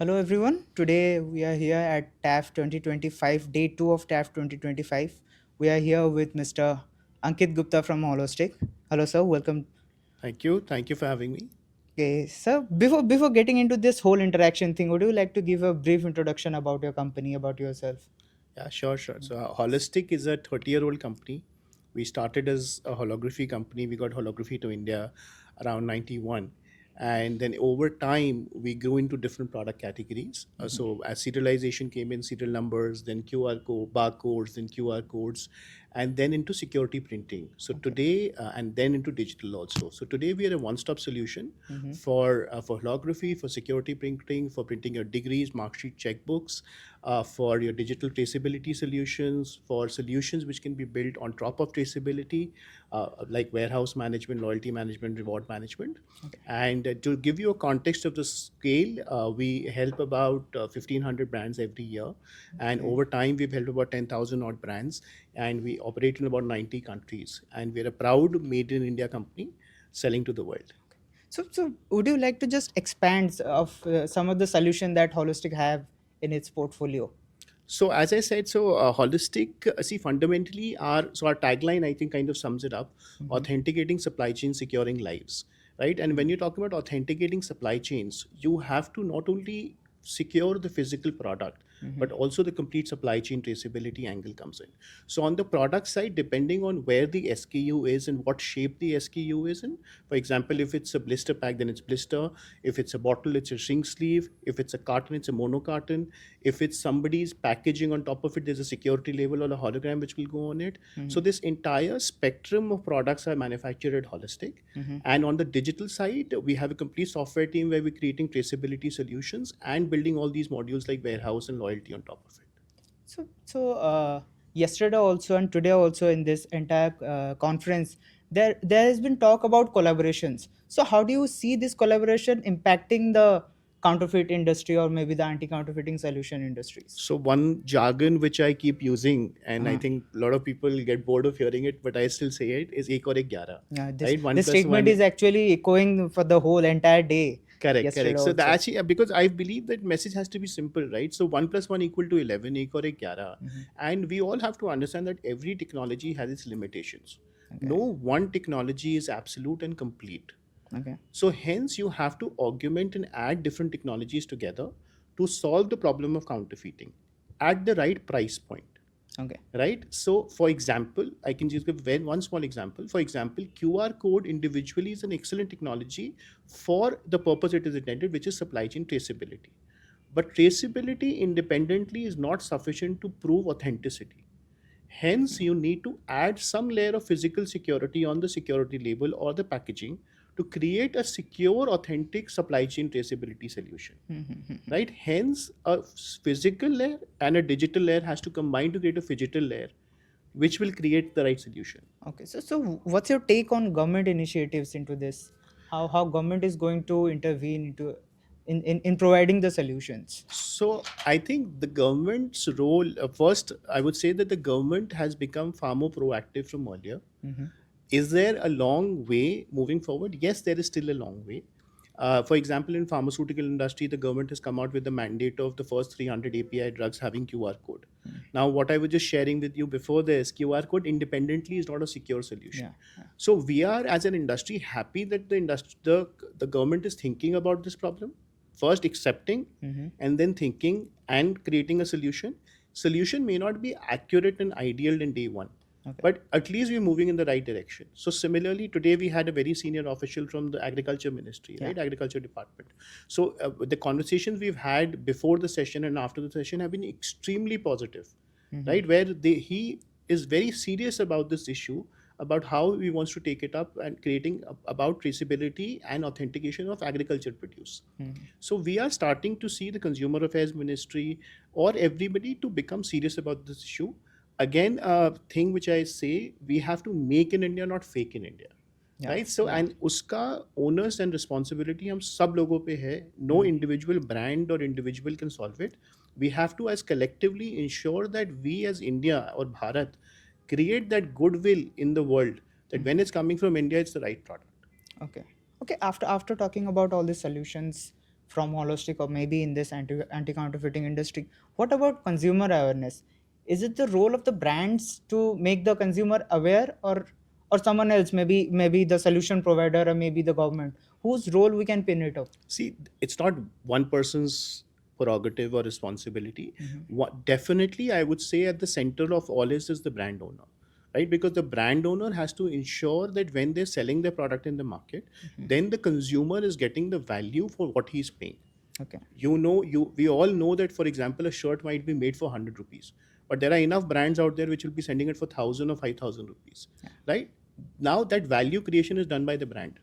Hello everyone. Today we are here at TAF 2025, day 2 of TAF 2025. We are here with Mr. Ankit Gupta from Holistic. Hello sir, welcome. Thank you. Thank you for having me. Okay, sir, before getting into this whole interaction thing, would you like to give a brief introduction about your company, about yourself? Yeah, sure. So, Holistic is a 30-year-old company. We started as a holography company. We got holography to India around 91. And then over time, we grew into different product categories. So, as serialization came in, serial numbers, then QR code, barcodes, then QR codes, and then into security printing. So, Okay. today, and then into digital also. So, today we are a one stop solution Mm-hmm. for holography, for security printing, for printing your degrees, mark sheet, checkbooks, for your digital traceability solutions, for solutions which can be built on top of traceability, like warehouse management, loyalty management, reward management. Okay. And to give you a context of the scale, we help about 1,500 brands every year. And Okay. over time, we've helped about 10,000 odd brands. And we operate in about 90 countries. And we're a proud made in India company selling to the world. So would you like to just expand of some of the solution that Holistic have in its portfolio? So as I said, holistic. See, fundamentally, our tagline I think kind of sums it up: Mm-hmm. authenticating supply chain, securing lives. Right, and when you talk about authenticating supply chains, you have to not only secure the physical product, Mm-hmm. but also the complete supply chain traceability angle comes in. So on the product side, depending on where the SKU is and what shape the SKU is in, for example, if it's a blister pack, then it's blister. If it's a bottle, it's a shrink sleeve. If it's a carton, it's a mono carton. If it's somebody's packaging on top of it, there's a security label or a hologram which will go on it. So Mm-hmm. this entire spectrum of products are manufactured at Holistic. Mm-hmm. And on the digital side, we have a complete software team where we're creating traceability solutions and building all these modules like warehouse and loyalty on top of it. So yesterday also and today also in this entire conference, there has been talk about collaborations. So how do you see this collaboration impacting the counterfeit industry or maybe the anti-counterfeiting solution industries? So one jargon which I keep using, and I Uh, think a lot of people get bored of hearing it, but I still say it, is ek aur ek 11, yeah, this right? One this plus statement one. is actually echoing for the whole entire day yesterday Correct. So that also. actually, because I believe that message has to be simple, right? So one plus one equal to 11, ek aur ek 11. Hmm. And we all have to understand that every technology has its limitations. Okay. No one technology is absolute and complete. Okay. So hence you have to augment and add different technologies together to solve the problem of counterfeiting at the right price point. Okay. Right. So for example, I can just give one small example. For example, QR code individually is an excellent technology for the purpose it is intended, which is supply chain traceability. But traceability independently is not sufficient to prove authenticity. Hence, you need to add some layer of physical security on the security label or the packaging to create a secure, authentic supply chain traceability solution. Mhm. Right? Hence, a physical layer and a digital layer has to combine to create a phygital layer, which will create the right solution. Okay, so what's your take on government initiatives into this? How government is going to intervene into in providing the solutions? So I think the government's role, first, I would say that the government has become far more proactive from earlier. Mm-hmm. Is there a long way moving forward? Yes, there is still a long way. For example, in pharmaceutical industry, the government has come out with the mandate of the first 300 API drugs having QR code. Now, what I was just sharing with you before this, QR code independently is not a secure solution. Yeah. Yeah. So we are, as an industry, happy that the government is thinking about this problem, first accepting, Mm-hmm. and then thinking and creating a solution. Solution may not be accurate and ideal in day one, Okay. but at least we're moving in the right direction. So similarly, today we had a very senior official from the agriculture ministry, Yeah. right, agriculture department. So the conversations we've had before the session and after the session have been extremely positive, Mm-hmm. right, where he is very serious about this issue, about how he wants to take it up and creating about traceability and authentication of agriculture produce. Mm-hmm. So we are starting to see the consumer affairs ministry or everybody to become serious about this issue. Again, a thing which I say, we have to make in India, not fake in India. Yeah. Right? So, Yeah. and uska onus and responsibility हम सब लोगों पे है. No individual brand or individual can solve it. We have to, as collectively, ensure that we as India or Bharat create that goodwill in the world that when it's coming from India, it's the right product. Okay. Okay. After talking about all the solutions from holistic or maybe in this anti counterfeiting industry. What about consumer awareness? Is it the role of the brands to make the consumer aware, or someone else, maybe the solution provider or maybe the government, whose role we can pin it up? See, it's not one person's prerogative or responsibility. Mm-hmm. What definitely I would say at the center of all is the brand owner, right? Because the brand owner has to ensure that when they're selling their product in the market, Mm-hmm. then the consumer is getting the value for what he's paying. Okay. We all know that, for example, a shirt might be made for 100 rupees, but there are enough brands out there which will be sending it for 1,000 or 5,000 rupees, Yeah. right? Now that value creation is done by the brand.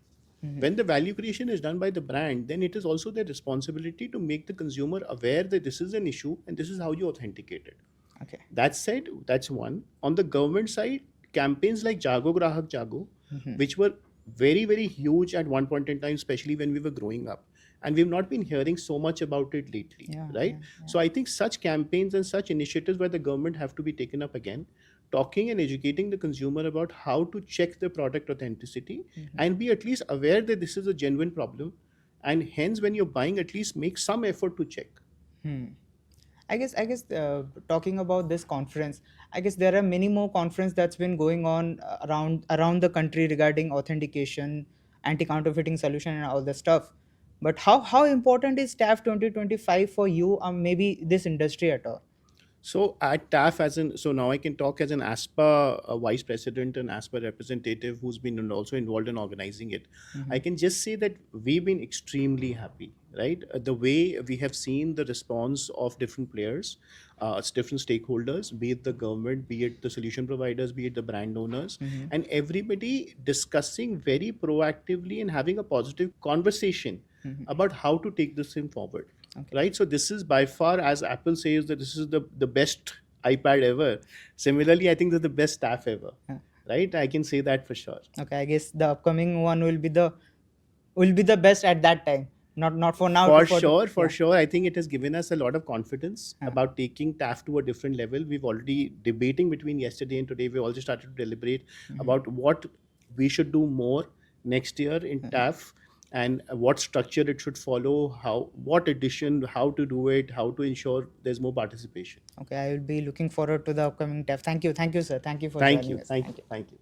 Mm-hmm. When the value creation is done by the brand, then it is also their responsibility to make the consumer aware that this is an issue and this is how you authenticate it. Okay. That said, that's one. On the government side, campaigns like Jago Grahak Jago, Mm-hmm. which were very, very huge at one point in time, especially when we were growing up. And we've not been hearing so much about it lately, Yeah, right? yeah. So I think such campaigns and such initiatives by the government have to be taken up again, talking and educating the consumer about how to check the product authenticity Mm-hmm. and be at least aware that this is a genuine problem. And hence, when you're buying, at least make some effort to check. Hmm. I guess talking about this conference, I guess there are many more conference that's been going on around the country regarding authentication, anti-counterfeiting solution, and all the stuff. But how important is TAF 2025 for you, or maybe this industry at all? So at TAF, so now I can talk as an ASPA vice president and ASPA representative who's been also involved in organizing it. Mm-hmm. I can just say that we've been extremely happy, right? The way we have seen the response of different players, different stakeholders, be it the government, be it the solution providers, be it the brand owners, Mm-hmm. and everybody discussing very proactively and having a positive conversation Mm-hmm. about how to take this thing forward, Okay. right? So this is by far, as Apple says, that this is the best iPad ever. Similarly, I think that the best staff ever, Huh. right? I can say that for sure. Okay. I guess the upcoming one will be the best at that time. Not for now. For For sure, for yeah. sure. I think it has given us a lot of confidence Huh. about taking TAF to a different level. We've already debating between yesterday and today. We also started to deliberate Mm-hmm. about what we should do more next year in TAF and what structure it should follow, what edition, how to do it, how to ensure there's more participation. Okay. I will be looking forward to the upcoming TAF. Thank you, sir. Thank you for Thank joining you, us. thank you, Thank you. thank you.